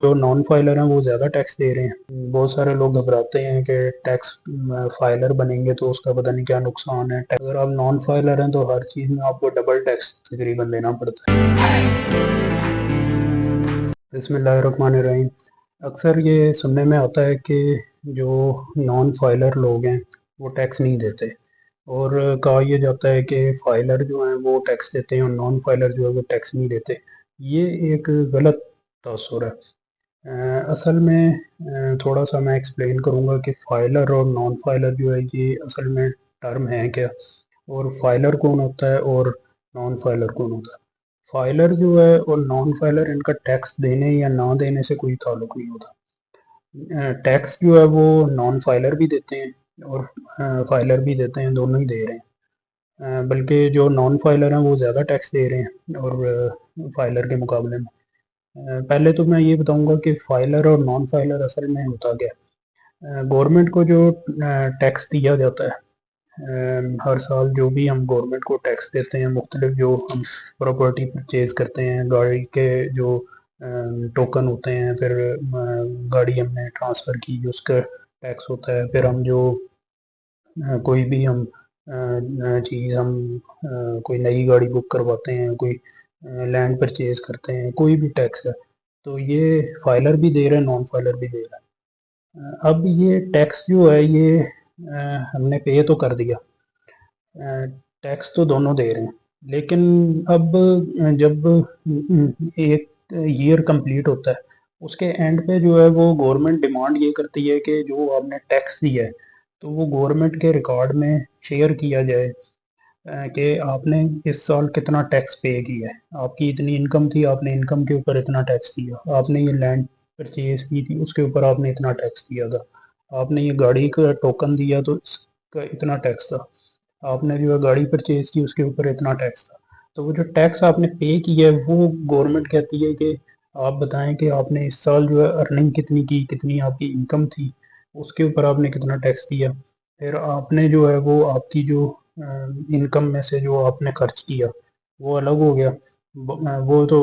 जो non filer हैं वो ज़्यादा टैक्स दे रहे हैं। बहुत सारे लोग घबराते हैं कि टैक्स फाइलर बनेंगे तो उसका पता नहीं क्या नुकसान है। अगर आप नॉन फाइलर हैं तो हर चीज़ में आपको डबल टैक्स तकरीबन देना पड़ता है। बिस्मिल्लाहिर्रहमानिर्रहीम। अक्सर ये सुनने में आता है कि जो नॉन फाइलर लोग हैं वो टैक्स नहीं देते, और कहा यह जाता है कि फाइलर जो हैं वो टैक्स देते हैं और नॉन फाइलर जो है वो टैक्स नहीं देते। ये एक गलत तासुर है। असल में थोड़ा सा मैं एक्सप्लेन करूँगा कि फाइलर और नॉन फाइलर जो है ये असल में टर्म है क्या, और फाइलर कौन होता है और नॉन फाइलर कौन होता है। फाइलर जो है और नॉन फाइलर, इनका टैक्स देने या ना देने से कोई ताल्लुक नहीं होता। टैक्स जो है वो नॉन फाइलर भी देते हैं और फाइलर भी देते हैं, दोनों ही दे रहे हैं। बल्कि जो नॉन फाइलर हैं वो ज़्यादा टैक्स दे रहे हैं और फाइलर के मुकाबले में। पहले तो मैं ये बताऊंगा कि फाइलर और नॉन फाइलर असल में होता क्या है। गवर्नमेंट को जो टैक्स दिया जाता है, हर साल जो भी हम गवर्नमेंट को टैक्स देते हैं, मुख्तलिफ जो हम प्रॉपर्टी परचेज करते हैं, गाड़ी के जो टोकन होते हैं, फिर गाड़ी हमने ट्रांसफ़र की उसका टैक्स होता है, फिर हम जो कोई भी हम चीज़ हम कोई नई गाड़ी बुक करवाते हैं, कोई लैंड परचेज करते हैं, कोई भी टैक्स है तो ये फाइलर भी दे रहे हैं, नॉन फाइलर भी दे रहा है। अब ये टैक्स जो है ये हमने पे तो कर दिया, टैक्स तो दोनों दे रहे हैं, लेकिन अब जब एक ईयर कंप्लीट होता है उसके एंड पे जो है वो गवर्नमेंट डिमांड ये करती है कि जो आपने टैक्स दिया है तो वो गवर्नमेंट के रिकॉर्ड में शेयर किया जाए कि आपने इस साल कितना टैक्स पे किया है। आपकी इतनी इनकम थी, आपने इनकम के ऊपर इतना टैक्स दिया, आपने ये लैंड परचेज की थी उसके ऊपर आपने इतना टैक्स दिया था, आपने ये गाड़ी का टोकन दिया तो इसका इतना टैक्स था, आपने जो है गाड़ी परचेज की उसके ऊपर इतना टैक्स था। तो वो जो टैक्स आपने पे किया है वो गवर्नमेंट कहती है कि आप बताएं कि आपने इस साल जो है अर्निंग कितनी की, कितनी आपकी इनकम थी, उसके ऊपर आपने कितना टैक्स दिया। फिर आपने जो है वो आपकी जो इनकम में से जो आपने खर्च किया वो अलग हो गया, वो तो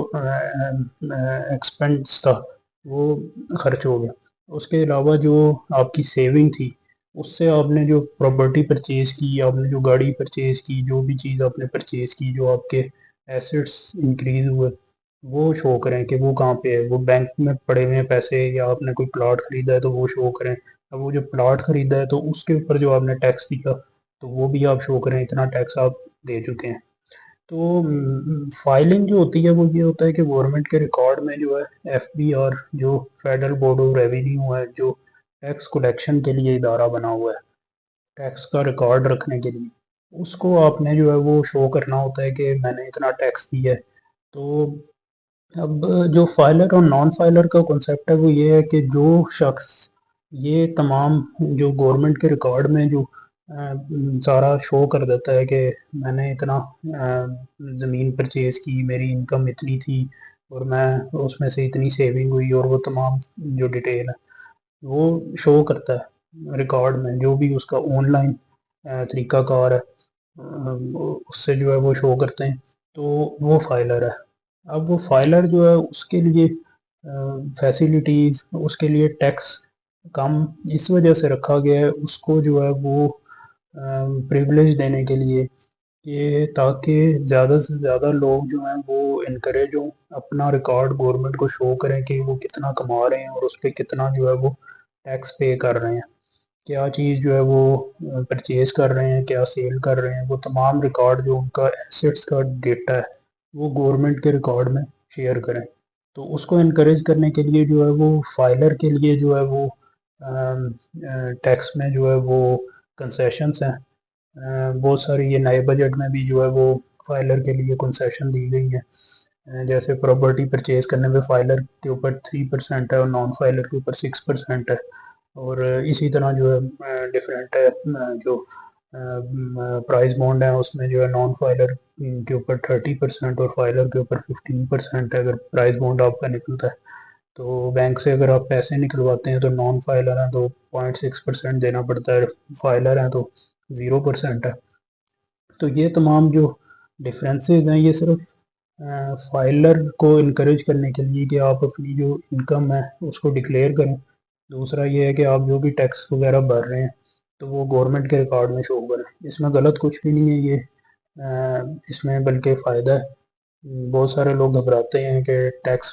एक्सपेंस था, वो खर्च हो गया। उसके अलावा जो आपकी सेविंग थी उससे आपने जो प्रॉपर्टी परचेज की, आपने जो गाड़ी परचेज की, जो भी चीज़ आपने परचेज की, जो आपके एसेट्स इंक्रीज हुए वो शो करें कि वो कहाँ पे है, वो बैंक में पड़े हुए हैं पैसे या आपने कोई प्लॉट खरीदा है तो वो शो करें। अब वो जो प्लॉट खरीदा है तो उसके ऊपर जो आपने टैक्स दिया तो वो भी आप शो करें, इतना टैक्स आप दे चुके हैं। तो फाइलिंग जो होती है वो ये होता है कि गवर्नमेंट के रिकॉर्ड में जो है एफबी और जो फेडरल बोर्ड ऑफ रेवेन्यू है, जो टैक्स कलेक्शन के लिए इदारा बना हुआ है टैक्स का रिकॉर्ड रखने के लिए, उसको आपने जो है वो शो करना होता है कि मैंने इतना टैक्स दिया है। तो अब जो फाइलर और नॉन फाइलर का कॉन्सेप्ट है वो ये है कि जो शख्स ये तमाम जो गवर्नमेंट के रिकॉर्ड में जो सारा शो कर देता है कि मैंने इतना ज़मीन परचेज की, मेरी इनकम इतनी थी और मैं उसमें से इतनी सेविंग हुई, और वो तमाम जो डिटेल है वो शो करता है रिकॉर्ड में, जो भी उसका ऑनलाइन तरीकाकार है उससे जो है वो शो करते हैं, तो वो फाइलर है। अब वो फाइलर जो है उसके लिए फैसिलिटीज़, उसके लिए टैक्स कम इस वजह से रखा गया है, उसको जो है वो प्रिविलेज देने के लिए, कि ताकि ज़्यादा से ज़्यादा लोग जो हैं वो इनकरेज हों, अपना रिकॉर्ड गवर्नमेंट को शो करें कि वो कितना कमा रहे हैं और उस पर कितना जो है वो टैक्स पे कर रहे हैं, क्या चीज़ जो है वो परचेज़ कर रहे हैं, क्या सेल कर रहे हैं, वो तमाम रिकॉर्ड जो उनका एसेट्स का डेटा है वो गवर्नमेंट के रिकॉर्ड में शेयर करें। तो उसको इनकरेज करने के लिए जो है वो फाइलर के लिए जो है वो टैक्स में जो है वो कंसेशंस हैं। बहुत सारी ये नए बजट में भी जो है वो फाइलर के लिए कंसेशन दी गई है। जैसे प्रॉपर्टी परचेज करने में फाइलर के ऊपर 3% है और नॉन फाइलर के ऊपर 6% है, और इसी तरह जो है डिफरेंट है जो प्राइस बॉन्ड है उसमें जो है नॉन फाइलर के ऊपर 30% और फाइलर के ऊपर 15% है अगर प्राइस बॉन्ड आपका निकलता है। तो बैंक से अगर आप पैसे निकलवाते हैं तो नॉन फाइलर हैं तो 0.6% देना पड़ता है, फाइलर हैं तो 0% है। तो ये तमाम जो डिफरेंसेस हैं ये सिर्फ फाइलर को इनकरेज करने के लिए कि आप अपनी जो इनकम है उसको डिक्लेयर करें। दूसरा ये है कि आप जो भी टैक्स वगैरह भर रहे हैं तो वो गवर्नमेंट के रिकॉर्ड में शो करें। इसमें गलत कुछ भी नहीं है ये, इसमें बल्कि फ़ायदा है। बहुत सारे लोग घबराते हैं कि टैक्स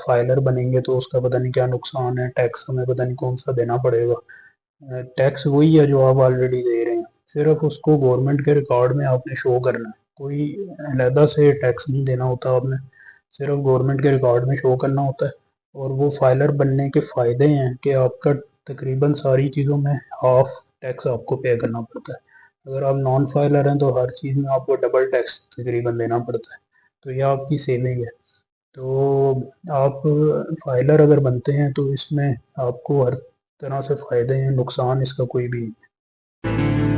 फाइलर बनेंगे तो उसका पता नहीं क्या नुकसान है, टैक्स हमें पता नहीं कौन सा देना पड़ेगा। टैक्स वही है जो आप ऑलरेडी दे रहे हैं, सिर्फ उसको गवर्नमेंट के रिकॉर्ड में आपने शो करना है। कोई अलहदा से टैक्स नहीं देना होता आपने, सिर्फ गवर्नमेंट के रिकॉर्ड में शो करना होता है। और वो फाइलर बनने के फ़ायदे हैं कि आपका तकरीबन सारी चीज़ों में हाफ टैक्स आपको पे करना पड़ता है। अगर आप नॉन फाइलर हैं तो हर चीज़ में आपको डबल टैक्स तकरीबन देना पड़ता है। तो यह आपकी सेविंग है। तो आप फाइलर अगर बनते हैं तो इसमें आपको हर तरह से फ़ायदे हैं, नुकसान इसका कोई भी नहीं।